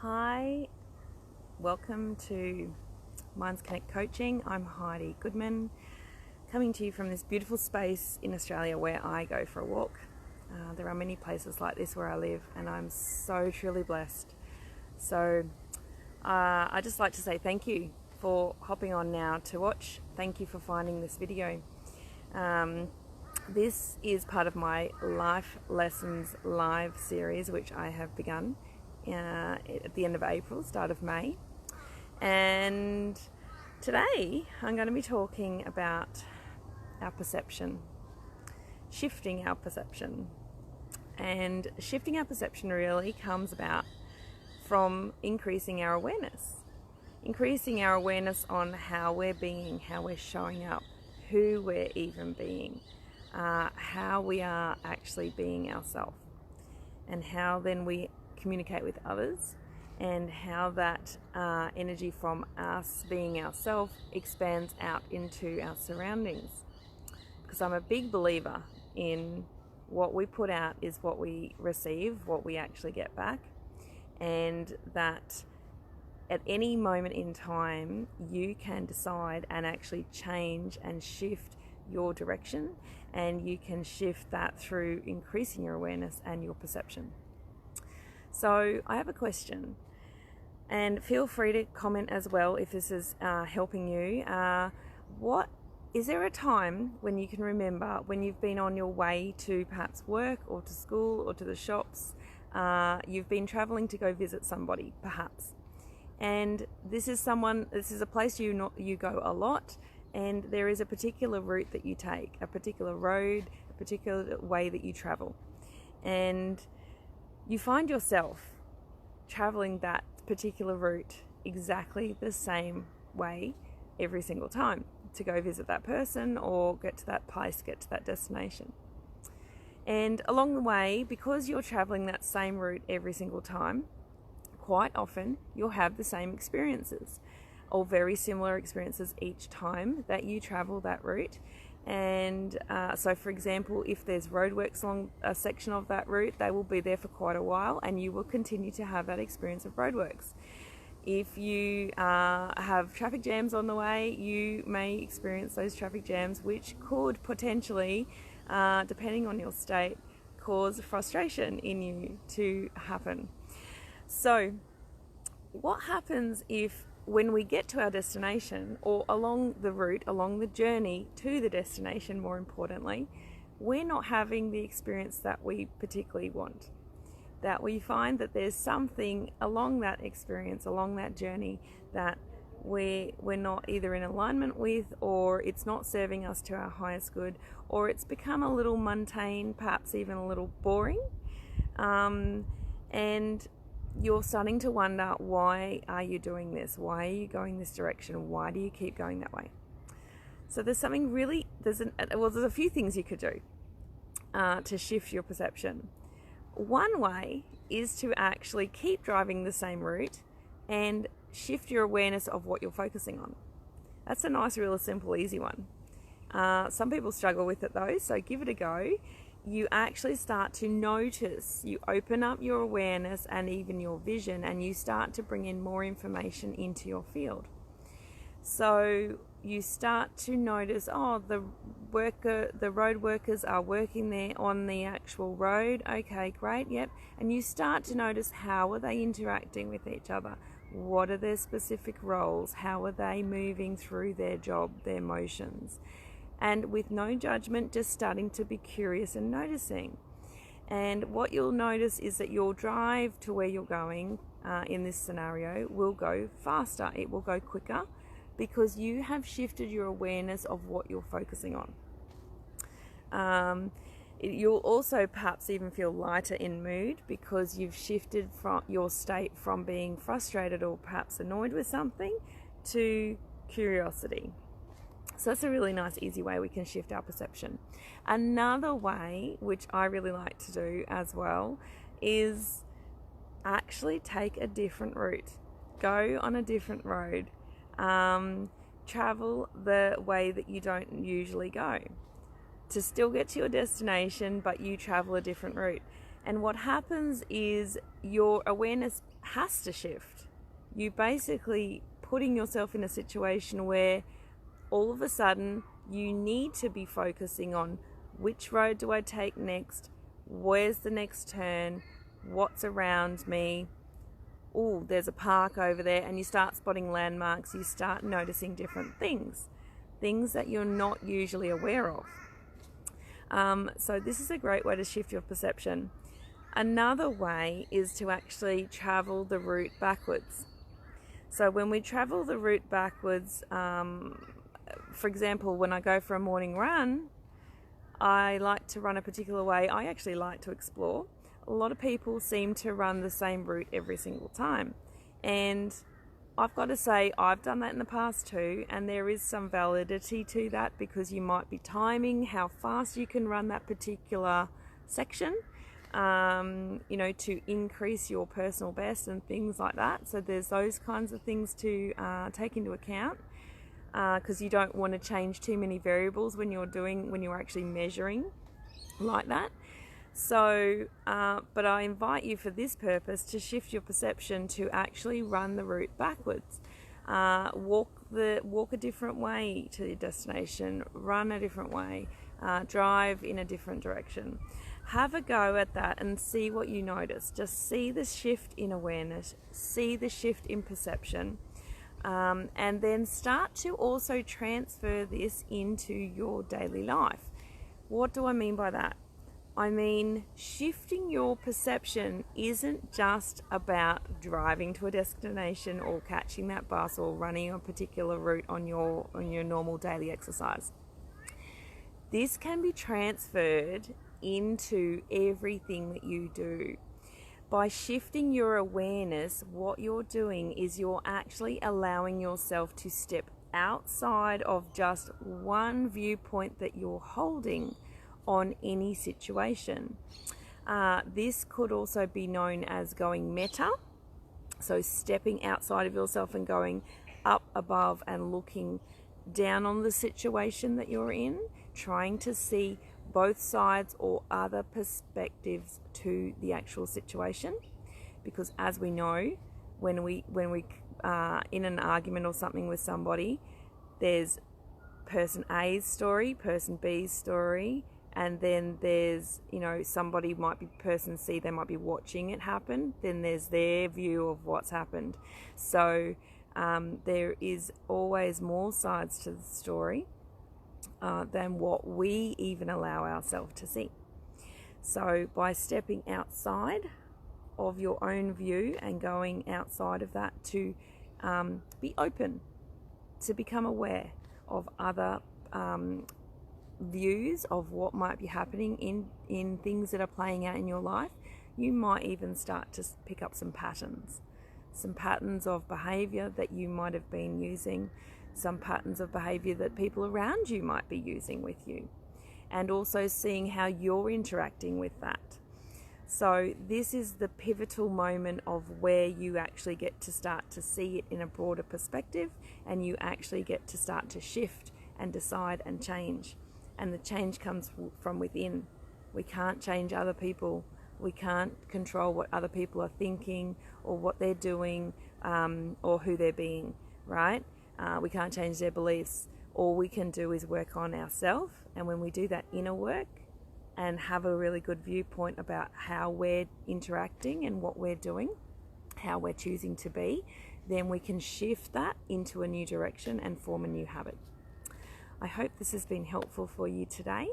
Hi, welcome to Minds Connect Coaching. I'm Heidi Goodman, coming to you from this beautiful space in Australia where I go for a walk. There are many places like this where I live, and I'm so truly blessed. So I just like to say thank you for hopping on now to watch. Thank you for finding this video. This is part of my Life Lessons live series, which I have begun at the end of April, start of May. And today I'm going to be talking about our perception, shifting our perception. And shifting our perception really comes about from increasing our awareness on how we're being, how we're showing up, who we're even being, how we are actually being ourselves, and how then we communicate with others, and how that energy from us being ourselves expands out into our surroundings. Because I'm a big believer in what we put out is what we receive, what we actually get back, and that at any moment in time you can decide and actually change and shift your direction, and you can shift that through increasing your awareness and your perception. So I have a question, and feel free to comment as well if this is helping you. What is there a time when you can remember when you've been on your way to perhaps work or to school or to the shops, you've been traveling to go visit somebody perhaps, and this is a place you go a lot, and there is a particular route that you take, a particular road, a particular way that you travel, and you find yourself traveling that particular route exactly the same way every single time to go visit that person or get to that place, get to that destination. And along the way, because you're traveling that same route every single time, quite often you'll have the same experiences or very similar experiences each time that you travel that route. And so for example, if there's roadworks along a section of that route, they will be there for quite a while, and you will continue to have that experience of roadworks. If you have traffic jams on the way, you may experience those traffic jams, which could potentially, depending on your state, cause frustration in you to happen. So what happens if, when we get to our destination, or along the route, along the journey to the destination, more importantly, we're not having the experience that we particularly want? That we find that there's something along that experience, along that journey, that we're not either in alignment with, or it's not serving us to our highest good, or it's become a little mundane, perhaps even a little boring. And you're starting to wonder, why are you doing this? Why are you going this direction? Why do you keep going that way? So there's a few things you could do to shift your perception. One way is to actually keep driving the same route and shift your awareness of what you're focusing on. That's a nice, real simple, easy one. Some people struggle with it though, so give it a go. You actually start to notice, you open up your awareness and even your vision, and you start to bring in more information into your field. So you start to notice, the road workers are working there on the actual road. Okay, great, yep. And you start to notice, how are they interacting with each other? What are their specific roles? How are they moving through their job, their motions? And with no judgment, just starting to be curious and noticing. And what you'll notice is that your drive to where you're going in this scenario will go faster. It will go quicker, because you have shifted your awareness of what you're focusing on. You'll also perhaps even feel lighter in mood, because you've shifted from your state from being frustrated or perhaps annoyed with something to curiosity. So that's a really nice, easy way we can shift our perception. Another way, which I really like to do as well, is actually take a different route. Go on a different road. Travel the way that you don't usually go to still get to your destination, but you travel a different route. And what happens is your awareness has to shift. You basically putting yourself in a situation where all of a sudden you need to be focusing on which road do I take next, where's the next turn, what's around me. Oh, there's a park over there, and you start spotting landmarks, you start noticing different things that you're not usually aware of. So this is a great way to shift your perception. Another way is to actually travel the route backwards. So when we travel the route backwards, for example, when I go for a morning run, I like to run a particular way. I actually like to explore. A lot of people seem to run the same route every single time. And I've got to say, I've done that in the past too, and there is some validity to that, because you might be timing how fast you can run that particular section, to increase your personal best and things like that. So there's those kinds of things to take into account, because you don't want to change too many variables when you're actually measuring like that. So, but I invite you for this purpose to shift your perception to actually run the route backwards. Walk a different way to your destination, run a different way, drive in a different direction. Have a go at that and see what you notice. Just see the shift in awareness, see the shift in perception, and then start to also transfer this into your daily life. What do I mean by that? I mean, shifting your perception isn't just about driving to a destination or catching that bus or running a particular route on your normal daily exercise. This can be transferred into everything that you do. By shifting your awareness, what you're doing is you're actually allowing yourself to step outside of just one viewpoint that you're holding on any situation. This could also be known as going meta, so stepping outside of yourself and going up above and looking down on the situation that you're in, trying to see both sides or other perspectives to the actual situation. Because as we know, when we in an argument or something with somebody, there's person A's story, person B's story, and then there's, somebody might be person C, they might be watching it happen, then there's their view of what's happened. So there is always more sides to the story than what we even allow ourselves to see. So by stepping outside of your own view and going outside of that to be open, to become aware of other views of what might be happening in things that are playing out in your life, you might even start to pick up some patterns of behavior that you might have been using, some patterns of behavior that people around you might be using with you, and also seeing how you're interacting with that. So this is the pivotal moment of where you actually get to start to see it in a broader perspective, and you actually get to start to shift and decide and change. And the change comes from within. We can't change other people. We can't control what other people are thinking or what they're doing or who they're being, right? We can't change their beliefs. All we can do is work on ourselves. And when we do that inner work and have a really good viewpoint about how we're interacting and what we're doing, how we're choosing to be, then we can shift that into a new direction and form a new habit. I hope this has been helpful for you today.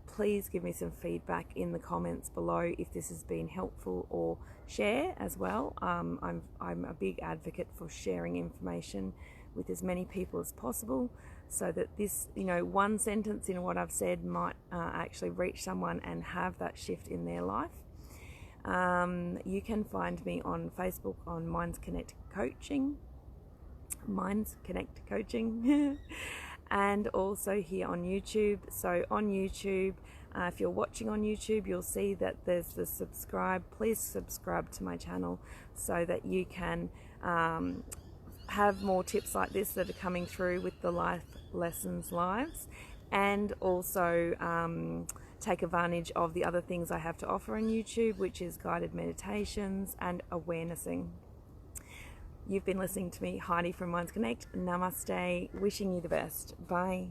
Please give me some feedback in the comments below if this has been helpful, or share as well. I'm a big advocate for sharing information with as many people as possible, so that this, one sentence in what I've said might actually reach someone and have that shift in their life. You can find me on Facebook on Minds Connect Coaching, and also here on YouTube. So on YouTube, if you're watching on YouTube, you'll see that there's the subscribe. Please subscribe to my channel so that you can have more tips like this that are coming through with the Life Lessons Lives, and also take advantage of the other things I have to offer on YouTube, which is guided meditations and awarenessing. You've been listening to me, Heidi from Minds Connect. Namaste. Wishing you the best. Bye.